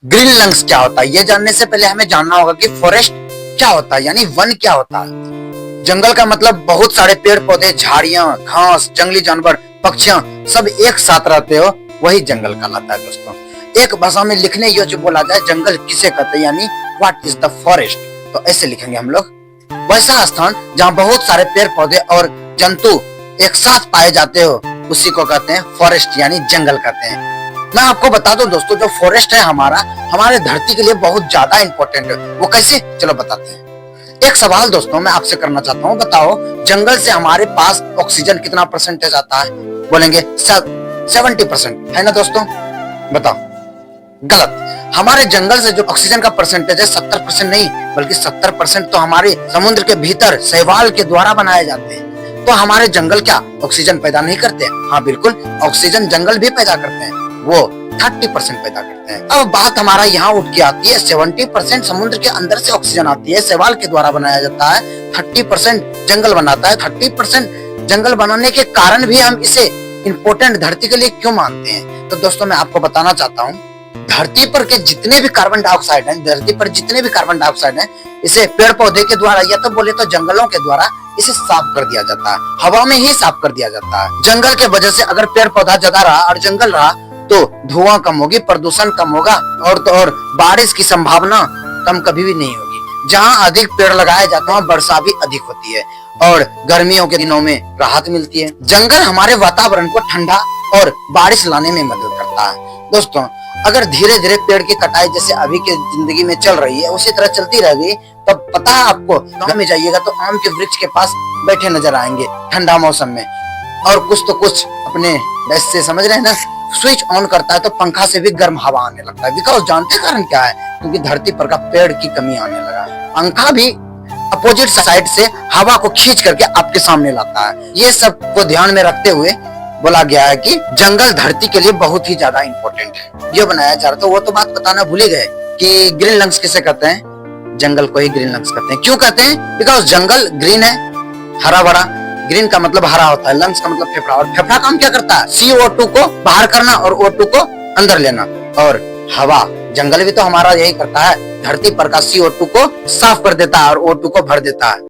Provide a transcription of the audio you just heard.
Green lungs क्या होता है, ये जानने से पहले हमें जानना होगा कि फॉरेस्ट क्या होता है, यानी वन क्या होता है। जंगल का मतलब बहुत सारे पेड़ पौधे, झाड़ियां, घास, जंगली जानवर, पक्षियां सब एक साथ रहते हो, वही जंगल कहलाता है। दोस्तों एक भाषा में लिखने योग्य बोला जाए जंगल किसे कहते हैं, यानी व्हाट इज द फॉरेस्ट, तो ऐसे लिखेंगे हम लोग। वैसा स्थान जहाँ बहुत सारे पेड़ पौधे और जंतु एक साथ पाए जाते हो, उसी को कहते हैं फॉरेस्ट, यानी जंगल कहते हैं। मैं आपको बता दूं दोस्तों, जो फॉरेस्ट है हमारे धरती के लिए बहुत ज्यादा इंपॉर्टेंट है। वो कैसे, चलो बताते हैं। एक सवाल दोस्तों मैं आपसे करना चाहता हूँ, बताओ जंगल से हमारे पास ऑक्सीजन कितना परसेंटेज आता है? बोलेंगे 70% है ना दोस्तों, बताओ। गलत। हमारे जंगल से जो ऑक्सीजन का परसेंटेज है 70% नहीं, बल्कि 70% तो हमारे समुद्र के भीतर शैवाल के द्वारा बनाए जाते हैं। तो हमारे जंगल क्या ऑक्सीजन पैदा नहीं करते? हाँ बिल्कुल, ऑक्सीजन जंगल भी पैदा करते हैं, वो 30% पैदा करते हैं। अब बात हमारा यहाँ उठ के आती है, 70% समुद्र के अंदर से ऑक्सीजन आती है, शैवाल के द्वारा बनाया जाता है, 30% जंगल बनाता है। 30% जंगल बनाने के कारण भी हम इसे इम्पोर्टेंट धरती के लिए क्यों मानते हैं? तो दोस्तों मैं आपको बताना चाहता हूँ, धरती पर के जितने भी कार्बन डाइऑक्साइड है, धरती पर जितने भी कार्बन डाइऑक्साइड है, इसे पेड़ पौधे के द्वारा या तो बोले तो जंगलों के द्वारा इसे साफ कर दिया जाता है, हवा में ही साफ कर दिया जाता है। जंगल के वजह से अगर पेड़ पौधा ज्यादा रहा और जंगल रहा तो धुआं कम होगी, प्रदूषण कम होगा, और बारिश की संभावना कम कभी भी नहीं होगी। जहाँ अधिक पेड़ लगाए जाते हैं वर्षा भी अधिक होती है और गर्मियों के दिनों में राहत मिलती है। जंगल हमारे वातावरण को ठंडा और बारिश लाने में मदद करता है। दोस्तों अगर धीरे धीरे पेड़ की कटाई जैसे अभी के जिंदगी में चल रही है उसी तरह चलती रह गई, तब पता है आपको, गाँव में जाइएगा तो आम के वृक्ष के पास बैठे नजर आएंगे ठंडा मौसम में, और कुछ तो कुछ अपने बेस्ट से, समझ रहे हैं ना, स्विच ऑन करता है तो पंखा से भी गर्म हवा आने लगता है। बिकॉज जानते कारण क्या है? क्योंकि धरती पर का पेड़ की कमी आने लगा है। पंखा भी अपोजिट साइड से हवा को खींच करके आपके सामने लाता है। ये सब को ध्यान में रखते हुए बोला गया है कि जंगल धरती के लिए बहुत ही ज्यादा इंपॉर्टेंट है। ये बनाया जा रहा था, वो तो बात बताना भूल गए कि ग्रीन लंग्स किसे कहते हैं? जंगल को ही ग्रीन लंग्स कहते हैं। क्यों कहते हैं? बिकॉज जंगल ग्रीन है, हरा भरा। ग्रीन का मतलब हरा होता है, लंग्स का मतलब फेफड़ा, और फेफड़ा काम क्या करता है? CO2 को बाहर करना और O2 को अंदर लेना। और हवा, जंगल भी तो हमारा यही करता है, धरती पर का CO2 को साफ कर देता है और O2 को भर देता है।